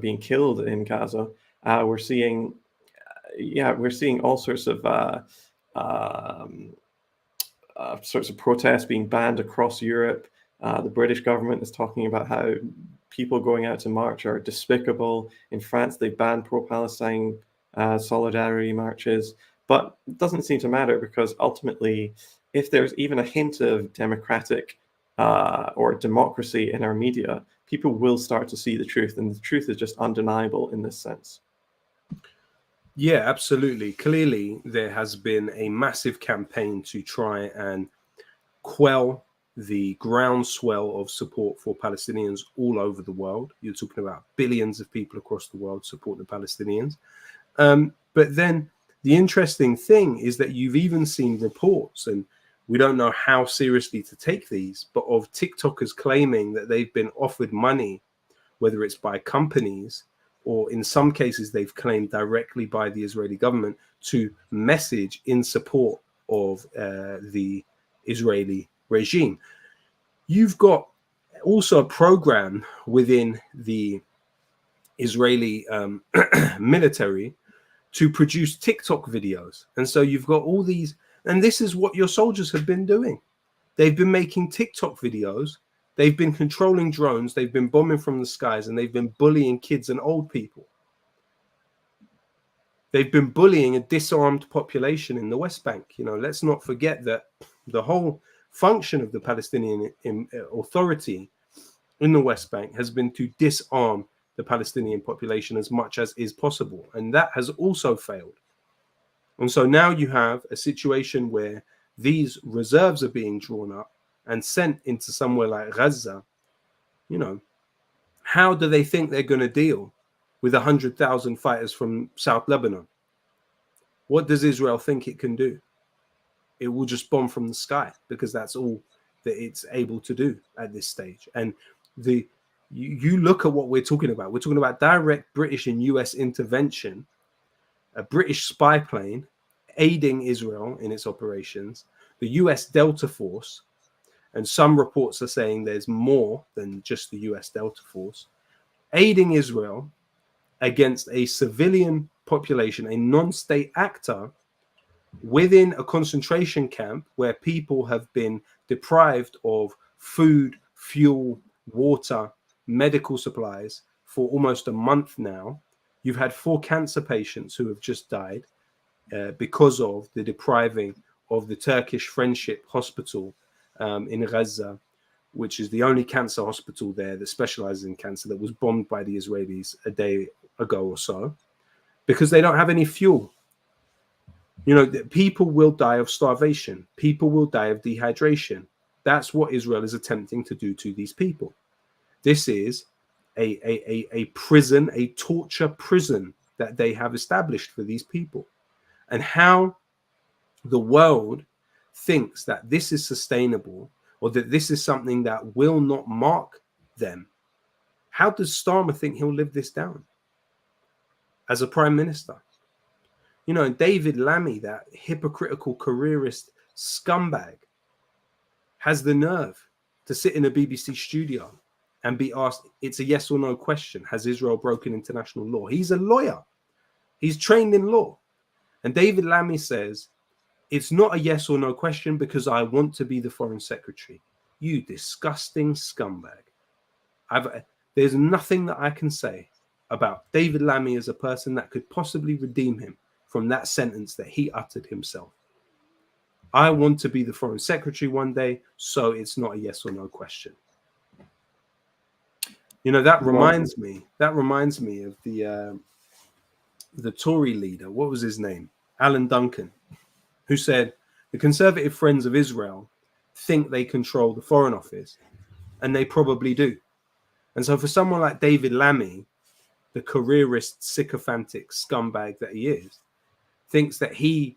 being killed in Gaza. We're seeing all sorts of protests being banned across Europe. The British government is talking about how people going out to march are despicable. In France, they banned pro-Palestine solidarity marches. But it doesn't seem to matter, because ultimately, if there's even a hint of democratic or democracy in our media, people will start to see the truth. And the truth is just undeniable in this sense. Yeah, absolutely. Clearly, there has been a massive campaign to try and quell the groundswell of support for Palestinians all over the world. You're talking about billions of people across the world support the Palestinians. But then the interesting thing is that you've even seen reports, and we don't know how seriously to take these, but of TikTokers claiming that they've been offered money, whether it's by companies or in some cases they've claimed directly by the Israeli government, to message in support of the Israeli regime. You've got also a program within the Israeli military to produce TikTok videos. And so you've got all these, and this is what your soldiers have been doing. They've been making TikTok videos. They've been controlling drones. They've been bombing from the skies, and they've been bullying kids and old people. They've been bullying a disarmed population in the West Bank. You know, let's not forget that the whole function of the Palestinian Authority in the West Bank has been to disarm the Palestinian population as much as is possible. And that has also failed. And so now you have a situation where these reserves are being drawn up and sent into somewhere like Gaza. You know, how do they think they're going to deal with 100,000 fighters from South Lebanon? What does Israel think it can do? It will just bomb from the sky, because that's all that it's able to do at this stage. And you look at what we're talking about. We're talking about direct British and US intervention, a British spy plane aiding Israel in its operations, the US Delta Force, and some reports are saying there's more than just the US Delta Force, aiding Israel against a civilian population, a non-state actor within a concentration camp where people have been deprived of food, fuel, water, medical supplies for almost a month now. You've had 4 cancer patients who have just died because of the depriving of the Turkish Friendship Hospital in Gaza, which is the only cancer hospital there that specializes in cancer, that was bombed by the Israelis a day ago or so, because they don't have any fuel. You know, people will die of starvation. People will die of dehydration. That's what Israel is attempting to do to these people. This is a prison, a torture prison that they have established for these people. And how the world thinks that this is sustainable, or that this is something that will not mark them. How does Starmer think he'll live this down as a prime minister? You know, David Lammy, that hypocritical careerist scumbag, has the nerve to sit in a BBC studio and be asked, it's a yes or no question, has Israel broken international law? He's a lawyer. He's trained in law. And David Lammy says, it's not a yes or no question because I want to be the foreign secretary. You disgusting scumbag. There's nothing that I can say about David Lammy as a person that could possibly redeem him from that sentence that he uttered himself. I want to be the foreign secretary one day, so it's not a yes or no question. You know, that reminds me of the Tory leader, what was his name? Alan Duncan, who said the Conservative Friends of Israel think they control the Foreign Office, and they probably do. And so for someone like David Lammy, the careerist, sycophantic scumbag that he is, thinks that he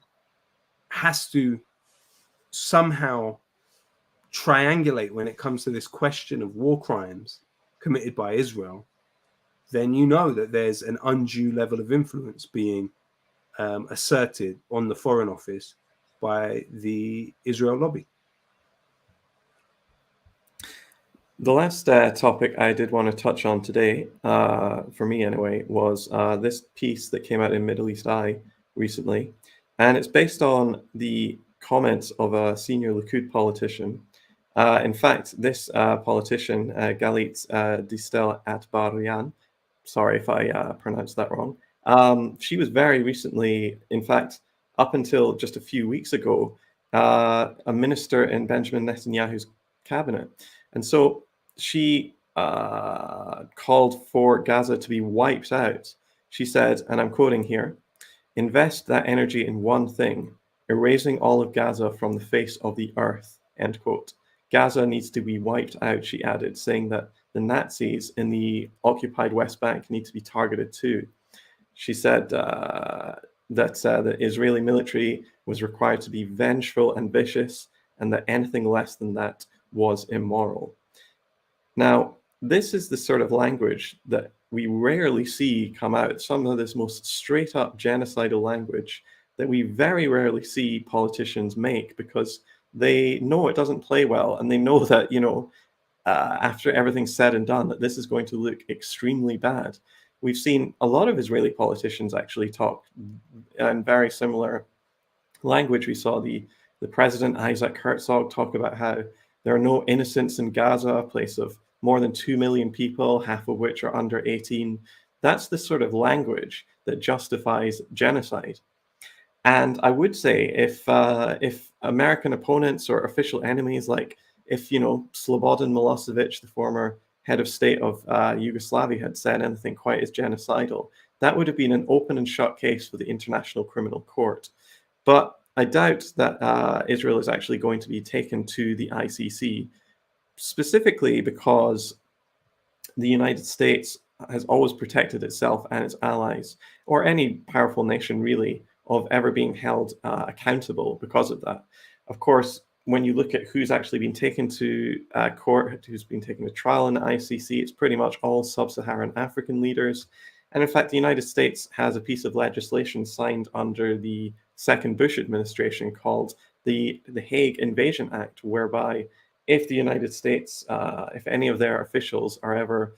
has to somehow triangulate when it comes to this question of war crimes committed by Israel, then you know that there's an undue level of influence being asserted on the Foreign Office by the Israel lobby. The last topic I did want to touch on today, for me anyway, was this piece that came out in Middle East Eye recently. And it's based on the comments of a senior Likud politician. In fact, this politician, Galit Distel Atbarian, sorry if I pronounced that wrong, she was very recently, in fact, up until just a few weeks ago, a minister in Benjamin Netanyahu's cabinet. And so she called for Gaza to be wiped out. She said, and I'm quoting here, "Invest that energy in one thing, erasing all of Gaza from the face of the earth," end quote. Gaza needs to be wiped out, she added, saying that the Nazis in the occupied West Bank need to be targeted too. She said that the Israeli military was required to be vengeful and vicious, and that anything less than that was immoral. Now, this is the sort of language that we rarely see come out, some of this most straight up genocidal language that we very rarely see politicians make, because they know it doesn't play well, and they know that, you know, after everything's said and done, that this is going to look extremely bad. We've seen a lot of Israeli politicians actually talk in very similar language. We saw the president, Isaac Herzog, talk about how there are no innocents in Gaza, a place of more than 2 million people, half of which are under 18. That's the sort of language that justifies genocide. And I would say if American opponents or official enemies, like if, Slobodan Milosevic, the former head of state of Yugoslavia, had said anything quite as genocidal, that would have been an open and shut case for the International Criminal Court. But I doubt that Israel is actually going to be taken to the ICC, specifically because the United States has always protected itself and its allies, or any powerful nation really, of ever being held accountable because of that. Of course, when you look at who's actually been taken to court, who's been taken to trial in the ICC, it's pretty much all sub-Saharan African leaders. And in fact, the United States has a piece of legislation signed under the second Bush administration called the Hague Invasion Act, whereby if the United States, if any of their officials are ever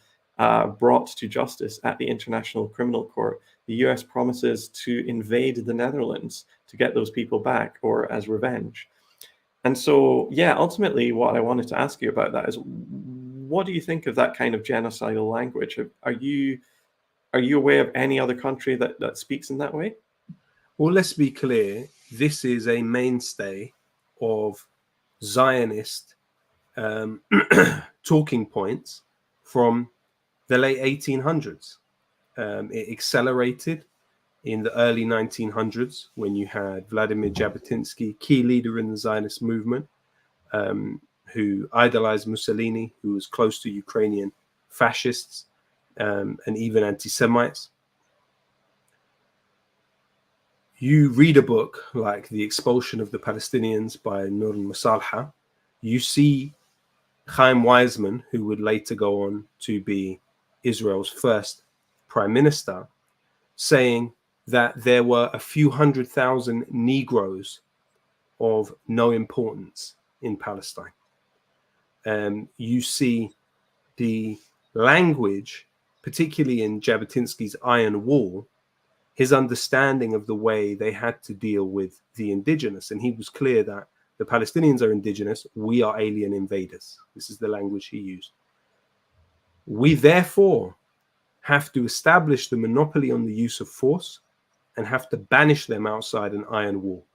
brought to justice at the International Criminal Court, the US promises to invade the Netherlands to get those people back, or as revenge. And so, yeah, ultimately what I wanted to ask you about that is, what do you think of that kind of genocidal language? Are you aware of any other country that speaks in that way? Well, let's be clear. This is a mainstay of Zionist talking points from the late 1800s. It accelerated in the early 1900s when you had Vladimir Jabotinsky, key leader in the Zionist movement, who idolized Mussolini, who was close to Ukrainian fascists and even anti-Semites. You read a book like The Expulsion of the Palestinians by Nur Masalha, you see Chaim Weizmann, who would later go on to be Israel's first prime minister, saying that there were a few 100,000 Negroes of no importance in Palestine. You see the language, particularly in Jabotinsky's Iron Wall, his understanding of the way they had to deal with the indigenous. And he was clear that the Palestinians are indigenous, we are alien invaders. This is the language he used. We therefore have to establish the monopoly on the use of force and have to banish them outside an iron wall.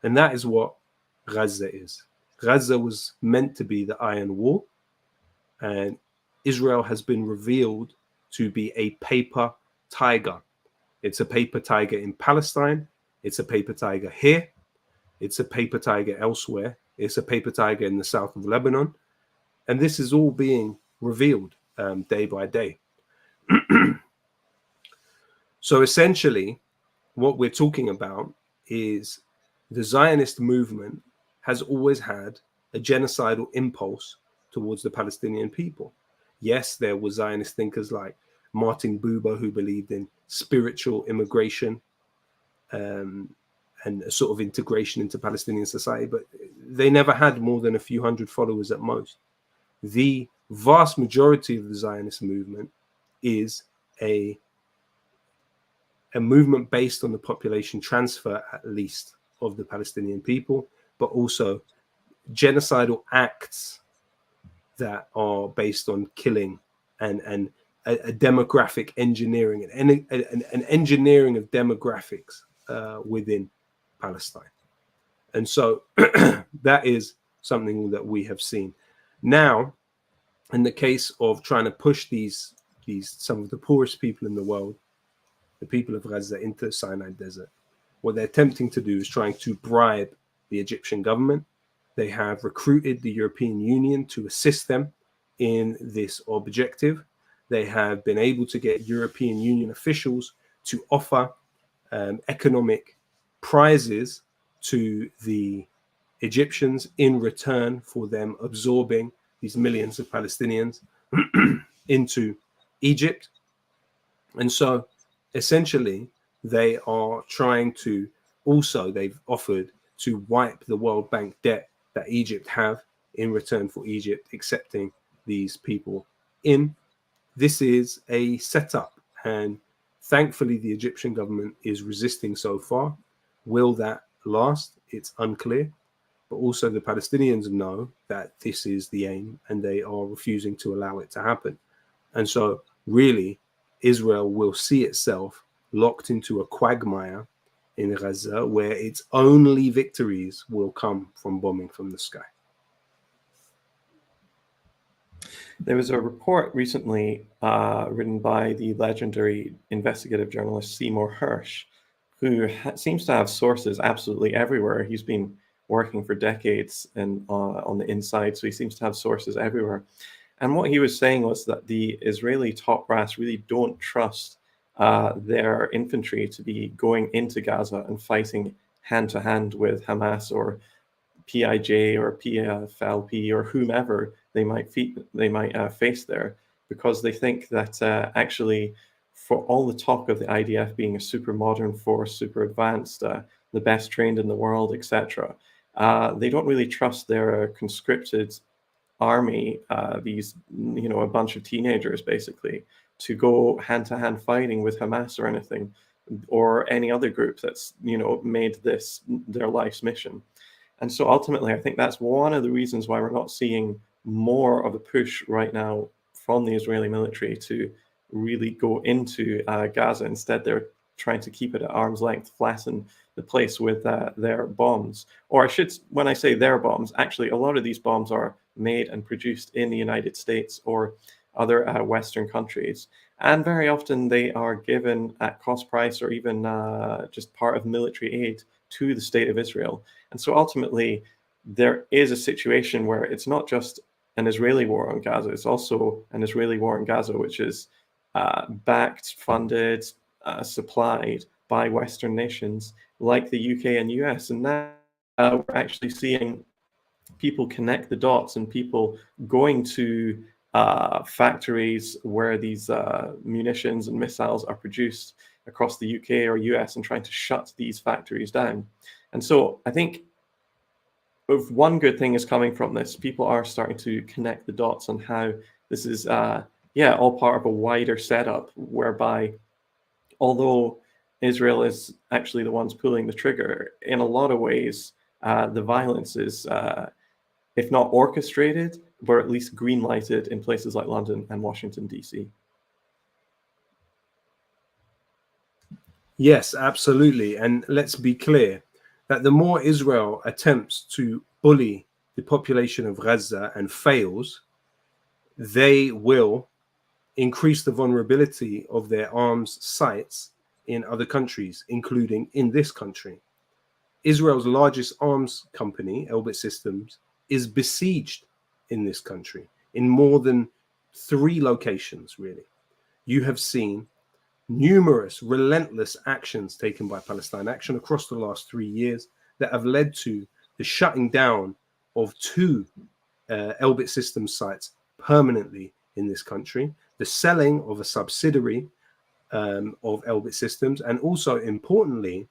And that is what Gaza is. Gaza was meant to be the iron wall, and Israel has been revealed to be a paper tiger. It's a paper tiger in Palestine. It's a paper tiger here. It's a paper tiger elsewhere. It's a paper tiger in the south of Lebanon. And this is all being revealed day by day. So essentially, what we're talking about is the Zionist movement has always had a genocidal impulse towards the Palestinian people. Yes, there were Zionist thinkers like Martin Buber who believed in spiritual immigration and a sort of integration into Palestinian society, but they never had more than a few hundred followers at most. The vast majority of the Zionist movement is a movement based on the population transfer, at least, of the Palestinian people, but also genocidal acts that are based on killing and a demographic engineering and an engineering of demographics within Palestine. And so that is something that we have seen. Now, in the case of trying to push these some of the poorest people in the world, the people of Gaza, into the Sinai Desert, what they're attempting to do is trying to bribe the Egyptian government. They have recruited the European Union to assist them in this objective. They have been able to get European Union officials to offer economic prizes to the Egyptians in return for them absorbing these millions of Palestinians into Egypt. And so essentially they are trying to they've offered to wipe the World Bank debt that Egypt have in return for Egypt accepting these people in. This is a setup, and thankfully the Egyptian government is resisting so far. Will that last? It's unclear. But also the Palestinians know that this is the aim, and they are refusing to allow it to happen. And so really, Israel will see itself locked into a quagmire in Gaza, where its only victories will come from bombing from the sky. There was a report recently written by the legendary investigative journalist Seymour Hersh, who seems to have sources absolutely everywhere. He's been working for decades and on the inside, so he seems to have sources everywhere. And what he was saying was that the Israeli top brass really don't trust their infantry to be going into Gaza and fighting hand to hand with Hamas or PIJ or PFLP or whomever they might face there, because they think that actually, for all the talk of the IDF being a super modern force, super advanced, the best trained in the world, etc., they don't really trust their conscripted army, these, a bunch of teenagers basically, to go hand-to-hand fighting with Hamas or anything, or any other group that's, made this their life's mission. And so ultimately, I think that's one of the reasons why we're not seeing more of a push right now from the Israeli military to really go into Gaza. Instead, they're trying to keep it at arm's length, flatten the place with their bombs. Or when I say their bombs, actually a lot of these bombs are made and produced in the United States or other Western countries. And very often they are given at cost price or even just part of military aid to the state of Israel. And so ultimately, there is a situation where it's not just an Israeli war on Gaza, it's also an Israeli war on Gaza, which is backed, funded, supplied by Western nations like the UK and US. And now we're actually seeing people connect the dots and people going to factories where these munitions and missiles are produced across the UK or US and trying to shut these factories down. And so I think if one good thing is coming from this, people are starting to connect the dots on how this is, all part of a wider setup whereby, although Israel is actually the ones pulling the trigger, in a lot of ways, the violence is, if not orchestrated, but at least green-lighted in places like London and Washington, D.C. Yes, absolutely. And let's be clear that the more Israel attempts to bully the population of Gaza and fails, they will increase the vulnerability of their arms sites in other countries, including in this country. Israel's largest arms company, Elbit Systems, is besieged in this country in more than 3 locations, really. You have seen numerous relentless actions taken by Palestine, action across the last 3 years that have led to the shutting down of 2 Elbit Systems sites permanently in this country, the selling of a subsidiary of Elbit Systems, and also importantly,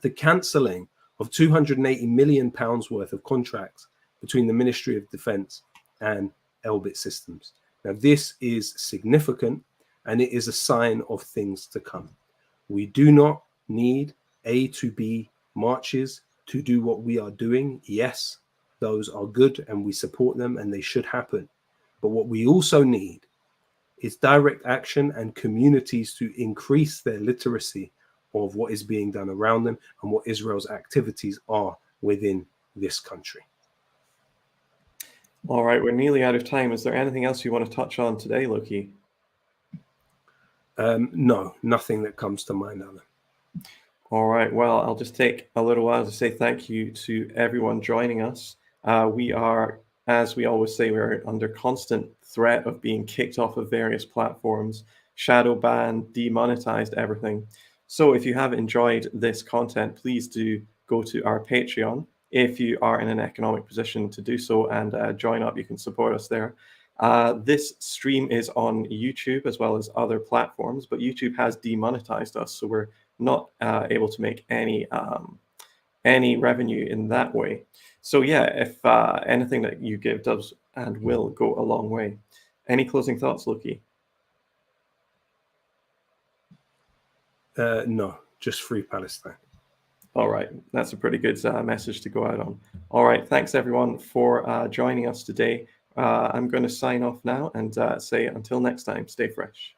the cancelling of £280 million worth of contracts between the Ministry of Defence and Elbit Systems. Now, this is significant, and it is a sign of things to come. We do not need A to B marches to do what we are doing. Yes, those are good, and we support them, and they should happen. But what we also need is direct action and communities to increase their literacy of what is being done around them and what Israel's activities are within this country. All right, we're nearly out of time. Is there anything else you want to touch on today, Lowkey? No, nothing that comes to mind, Alan. All right, well, I'll just take a little while to say thank you to everyone joining us. We are, as we always say, we're under constant threat of being kicked off of various platforms, shadow banned, demonetized, everything. So if you have enjoyed this content, please do go to our Patreon. If you are in an economic position to do so and join up, you can support us there. This stream is on YouTube as well as other platforms, but YouTube has demonetized us, so we're not able to make any revenue in that way. So yeah, if anything that you give does and will go a long way. Any closing thoughts, Lowkey? No, just free Palestine. All right, that's a pretty good message to go out on. All right, thanks everyone for joining us today. I'm going to sign off now and say until next time, stay fresh.